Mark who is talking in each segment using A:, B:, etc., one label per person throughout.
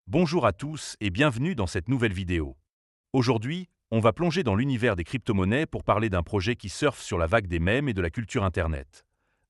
A: Bonjour à tous et bienvenue dans cette nouvelle vidéo. Aujourd'hui, on va plonger dans l'univers des crypto-monnaies pour parler d'un projet qui surfe sur la vague des mèmes et de la culture Internet.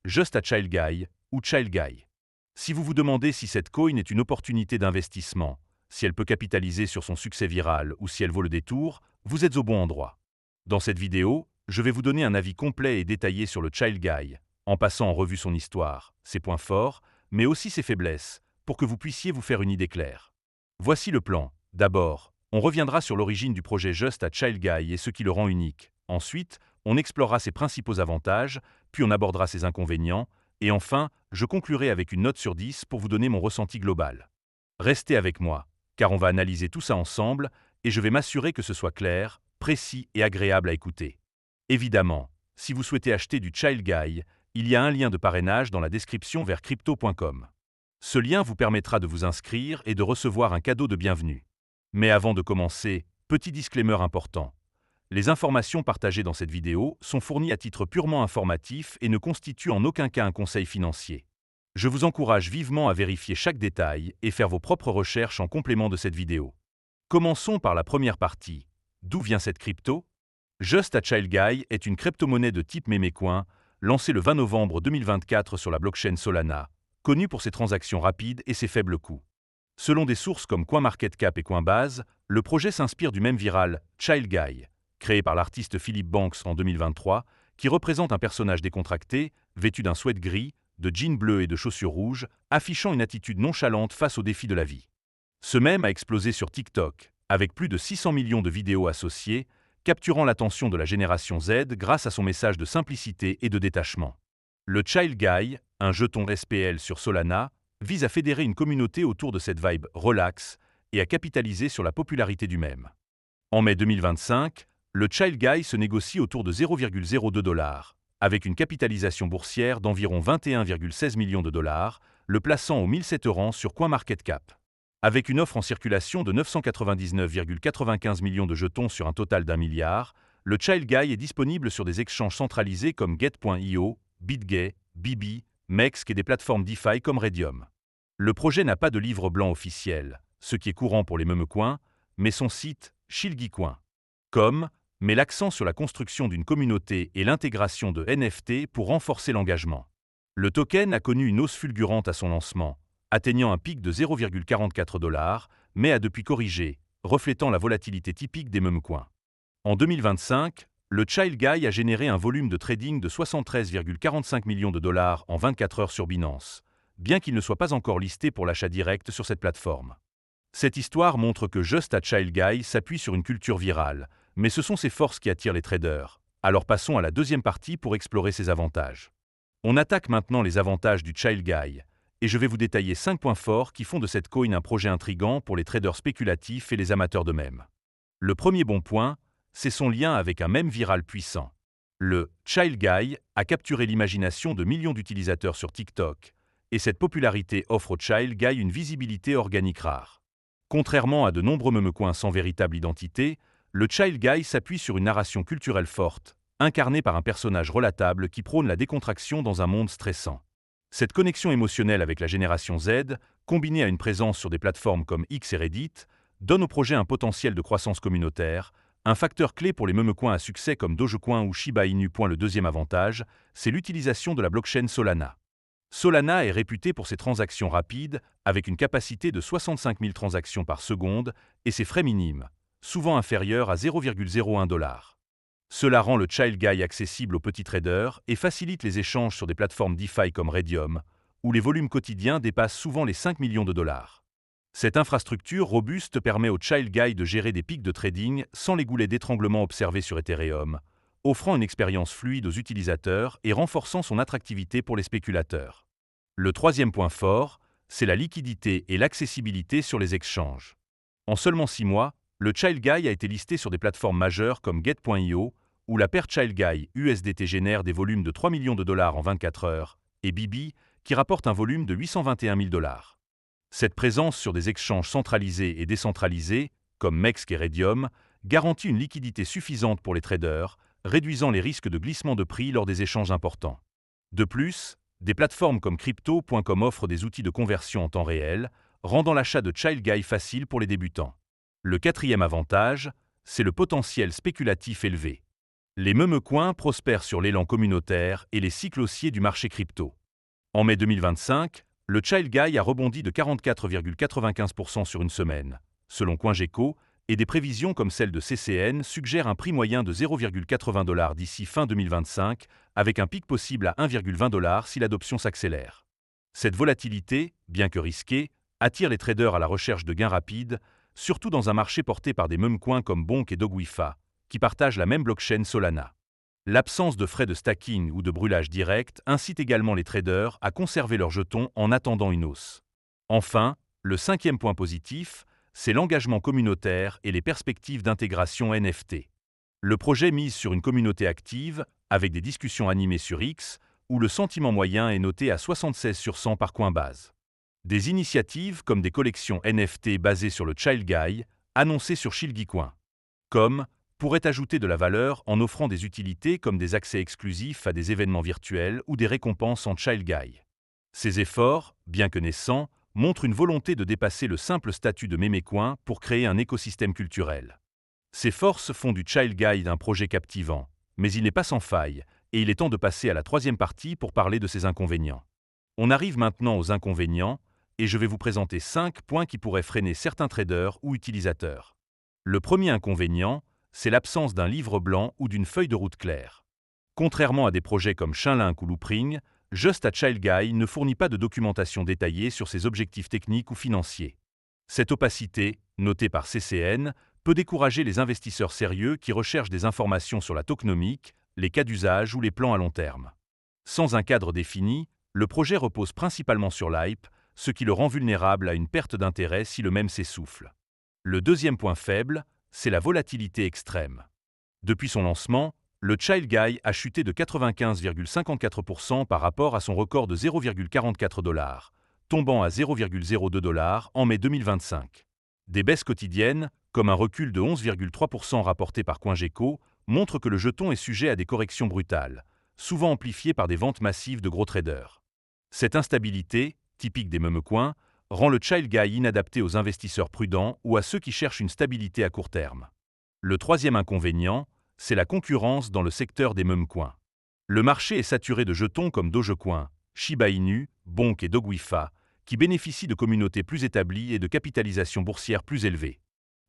A: Just a Child Guy ou Child Guy. Si vous vous demandez si cette coin est une opportunité d'investissement, si elle peut capitaliser sur son succès viral ou si elle vaut le détour, vous êtes au bon endroit. Dans cette vidéo, je vais vous donner un avis complet et détaillé sur le Child Guy, en passant en revue son histoire, ses points forts, mais aussi ses faiblesses, pour que vous puissiez vous faire une idée claire. Voici le plan. D'abord, on reviendra sur l'origine du projet Just a Child Guy et ce qui le rend unique. Ensuite, on explorera ses principaux avantages, puis on abordera ses inconvénients, et enfin, je conclurai avec une note sur 10 pour vous donner mon ressenti global. Restez avec moi, car on va analyser tout ça ensemble, et je vais m'assurer que ce soit clair, précis et agréable à écouter. Évidemment, si vous souhaitez acheter du Child Guy, il y a un lien de parrainage dans la description vers crypto.com. Ce lien vous permettra de vous inscrire et de recevoir un cadeau de bienvenue. Mais avant de commencer, petit disclaimer important. Les informations partagées dans cette vidéo sont fournies à titre purement informatif et ne constituent en aucun cas un conseil financier. Je vous encourage vivement à vérifier chaque détail et faire vos propres recherches en complément de cette vidéo. Commençons par la première partie. D'où vient cette crypto? Just a Child Guy est une crypto-monnaie de type mémécoin, lancée le 20 novembre 2024 sur la blockchain Solana, connue pour ses transactions rapides et ses faibles coûts. Selon des sources comme CoinMarketCap et Coinbase, le projet s'inspire du même viral Child Guy, créé par l'artiste Philippe Banks en 2023, qui représente un personnage décontracté, vêtu d'un sweat gris, de jeans bleus et de chaussures rouges, affichant une attitude nonchalante face aux défis de la vie. Ce mème a explosé sur TikTok, avec plus de 600 millions de vidéos associées, capturant l'attention de la génération Z grâce à son message de simplicité et de détachement. Le Child Guy, un jeton SPL sur Solana, vise à fédérer une communauté autour de cette vibe relax et à capitaliser sur la popularité du mème. En mai 2025, le Child Guy se négocie autour de 0,02 $, avec une capitalisation boursière d'environ 21,16 millions de dollars, le plaçant au 1007 rang sur CoinMarketCap. Avec une offre en circulation de 999,95 millions de jetons sur un total d'1 milliard, le Child Guy est disponible sur des exchanges centralisés comme Get.io, BitGay, Bibi, Mext et des plateformes DeFi comme Redium. Le projet n'a pas de livre blanc officiel, ce qui est courant pour les memecoins, mais son site, chillguy.com, met l'accent sur la construction d'une communauté et l'intégration de NFT pour renforcer l'engagement. Le token a connu une hausse fulgurante à son lancement, atteignant un pic de 0,44 $, mais a depuis corrigé, reflétant la volatilité typique des memecoins. En 2025, le Child Guy a généré un volume de trading de 73,45 millions de dollars en 24 heures sur Binance, bien qu'il ne soit pas encore listé pour l'achat direct sur cette plateforme. Cette histoire montre que Just a Child Guy s'appuie sur une culture virale, mais ce sont ses forces qui attirent les traders. Alors passons à la deuxième partie pour explorer ses avantages. On attaque maintenant les avantages du Child Guy, et je vais vous détailler 5 points forts qui font de cette coin un projet intrigant pour les traders spéculatifs et les amateurs de mèmes. Le premier bon point, c'est son lien avec un mème viral puissant. Le Child Guy a capturé l'imagination de millions d'utilisateurs sur TikTok, et cette popularité offre au Child Guy une visibilité organique rare. Contrairement à de nombreux memecoins sans véritable identité, le Child Guy s'appuie sur une narration culturelle forte, incarnée par un personnage relatable qui prône la décontraction dans un monde stressant. Cette connexion émotionnelle avec la génération Z, combinée à une présence sur des plateformes comme X et Reddit, donne au projet un potentiel de croissance communautaire, un facteur clé pour les memecoins à succès comme Dogecoin ou Shiba Inu. Le deuxième avantage, c'est l'utilisation de la blockchain Solana. Solana est réputé pour ses transactions rapides, avec une capacité de 65 000 transactions par seconde et ses frais minimes, souvent inférieurs à 0,01 $. Cela rend le Child Guy accessible aux petits traders et facilite les échanges sur des plateformes DeFi comme Redium, où les volumes quotidiens dépassent souvent les 5 millions de dollars. Cette infrastructure robuste permet au Child Guy de gérer des pics de trading sans les goulets d'étranglement observés sur Ethereum, offrant une expérience fluide aux utilisateurs et renforçant son attractivité pour les spéculateurs. Le troisième point fort, c'est la liquidité et l'accessibilité sur les exchanges. En seulement 6 mois, le Child Guy a été listé sur des plateformes majeures comme Get.io, où la paire Child Guy USDT génère des volumes de 3 millions de dollars en 24 heures, et Bibi, qui rapporte un volume de 821 000 $. Cette présence sur des exchanges centralisés et décentralisés, comme Mext et Redium, garantit une liquidité suffisante pour les traders, réduisant les risques de glissement de prix lors des échanges importants. De plus, des plateformes comme Crypto.com offrent des outils de conversion en temps réel, rendant l'achat de Child Guy facile pour les débutants. Le quatrième avantage, c'est le potentiel spéculatif élevé. Les meme-coins prospèrent sur l'élan communautaire et les cycles haussiers du marché crypto. En mai 2025, le Child Guy a rebondi de 44,95% sur une semaine, selon CoinGecko, et des prévisions comme celle de CCN suggèrent un prix moyen de 0,80 $ d'ici fin 2025, avec un pic possible à 1,20 $ si l'adoption s'accélère. Cette volatilité, bien que risquée, attire les traders à la recherche de gains rapides, surtout dans un marché porté par des meme-coins comme Bonk et Dogwifa, qui partagent la même blockchain Solana. L'absence de frais de stacking ou de brûlage direct incite également les traders à conserver leurs jetons en attendant une hausse. Enfin, le cinquième point positif, c'est l'engagement communautaire et les perspectives d'intégration NFT. Le projet mise sur une communauté active, avec des discussions animées sur X, où le sentiment moyen est noté à 76 sur 100 par Coinbase. Des initiatives comme des collections NFT basées sur le Child Guy, annoncées sur Shilgicoin.com, pourraient ajouter de la valeur en offrant des utilités comme des accès exclusifs à des événements virtuels ou des récompenses en Child Guy. Ces efforts, bien que naissants, montrent une volonté de dépasser le simple statut de mémécoin pour créer un écosystème culturel. Ces forces font du Child Guy un projet captivant, mais il n'est pas sans faille, et il est temps de passer à la troisième partie pour parler de ses inconvénients. On arrive maintenant aux inconvénients, et je vais vous présenter 5 points qui pourraient freiner certains traders ou utilisateurs. Le premier inconvénient, c'est l'absence d'un livre blanc ou d'une feuille de route claire. Contrairement à des projets comme Chainlink ou Loopring, Just a Child Guy ne fournit pas de documentation détaillée sur ses objectifs techniques ou financiers. Cette opacité, notée par CCN, peut décourager les investisseurs sérieux qui recherchent des informations sur la tokenomique, les cas d'usage ou les plans à long terme. Sans un cadre défini, le projet repose principalement sur l'hype, ce qui le rend vulnérable à une perte d'intérêt si le même s'essouffle. Le deuxième point faible, c'est la volatilité extrême. Depuis son lancement, le Child Guy a chuté de 95,54% par rapport à son record de 0,44 $, tombant à 0,02 $ en mai 2025. Des baisses quotidiennes, comme un recul de 11,3% rapporté par CoinGecko, montrent que le jeton est sujet à des corrections brutales, souvent amplifiées par des ventes massives de gros traders. Cette instabilité, typique des meme-coins, rend le Child Guy inadapté aux investisseurs prudents ou à ceux qui cherchent une stabilité à court terme. Le troisième inconvénient, c'est la concurrence dans le secteur des meme-coins. Le marché est saturé de jetons comme Dogecoin, Shiba Inu, Bonk et Dogwifa, qui bénéficient de communautés plus établies et de capitalisations boursières plus élevées.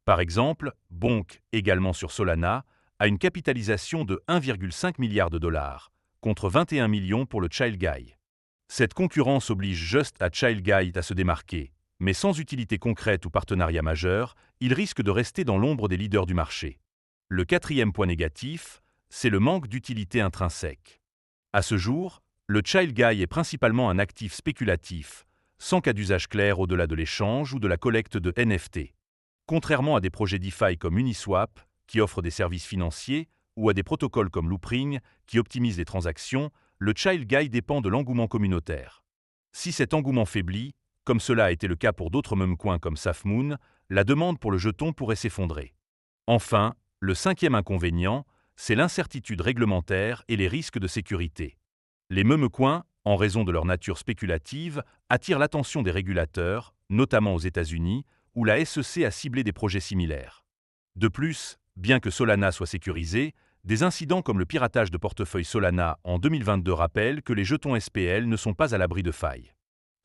A: Par exemple, Bonk, également sur Solana, a une capitalisation de 1,5 milliard de $, contre 21 millions pour le Child Guy. Cette concurrence oblige Just a Child Guy à se démarquer, mais sans utilité concrète ou partenariat majeur, il risque de rester dans l'ombre des leaders du marché. Le quatrième point négatif, c'est le manque d'utilité intrinsèque. À ce jour, le Child Guy est principalement un actif spéculatif, sans cas d'usage clair au-delà de l'échange ou de la collecte de NFT. Contrairement à des projets DeFi comme Uniswap, qui offrent des services financiers, ou à des protocoles comme Loopring, qui optimisent les transactions, le Child Guy dépend de l'engouement communautaire. Si cet engouement faiblit, comme cela a été le cas pour d'autres meme-coins comme SafMoon, la demande pour le jeton pourrait s'effondrer. Enfin, le cinquième inconvénient, c'est l'incertitude réglementaire et les risques de sécurité. Les meme-coins, en raison de leur nature spéculative, attirent l'attention des régulateurs, notamment aux États-Unis, où la SEC a ciblé des projets similaires. De plus, bien que Solana soit sécurisé, des incidents comme le piratage de portefeuille Solana en 2022 rappellent que les jetons SPL ne sont pas à l'abri de failles.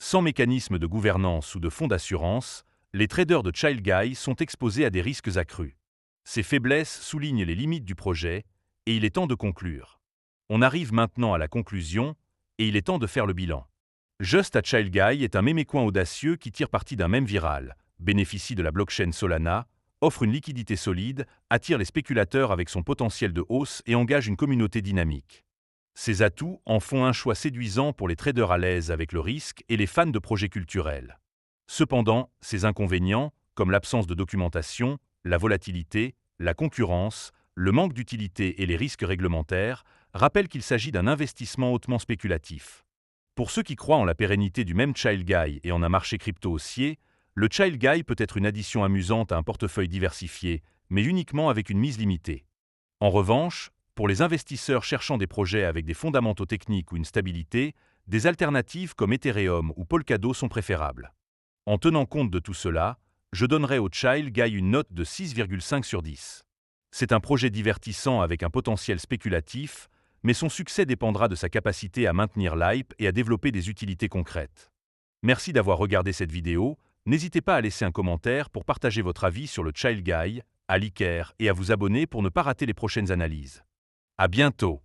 A: Sans mécanisme de gouvernance ou de fonds d'assurance, les traders de Child Guy sont exposés à des risques accrus. Ces faiblesses soulignent les limites du projet, et il est temps de conclure. On arrive maintenant à la conclusion, et il est temps de faire le bilan. Just a Child Guy est un mémécoin audacieux qui tire parti d'un mème viral, bénéficie de la blockchain Solana, offre une liquidité solide, attire les spéculateurs avec son potentiel de hausse et engage une communauté dynamique. Ces atouts en font un choix séduisant pour les traders à l'aise avec le risque et les fans de projets culturels. Cependant, ces inconvénients, comme l'absence de documentation, la volatilité, la concurrence, le manque d'utilité et les risques réglementaires, rappellent qu'il s'agit d'un investissement hautement spéculatif. Pour ceux qui croient en la pérennité du même Child Guy et en un marché crypto haussier, le Child Guy peut être une addition amusante à un portefeuille diversifié, mais uniquement avec une mise limitée. En revanche, pour les investisseurs cherchant des projets avec des fondamentaux techniques ou une stabilité, des alternatives comme Ethereum ou Polkadot sont préférables. En tenant compte de tout cela, je donnerai au Child Guy une note de 6,5 sur 10. C'est un projet divertissant avec un potentiel spéculatif, mais son succès dépendra de sa capacité à maintenir l'hype et à développer des utilités concrètes. Merci d'avoir regardé cette vidéo, n'hésitez pas à laisser un commentaire pour partager votre avis sur le Child Guy, à liker et à vous abonner pour ne pas rater les prochaines analyses. À bientôt!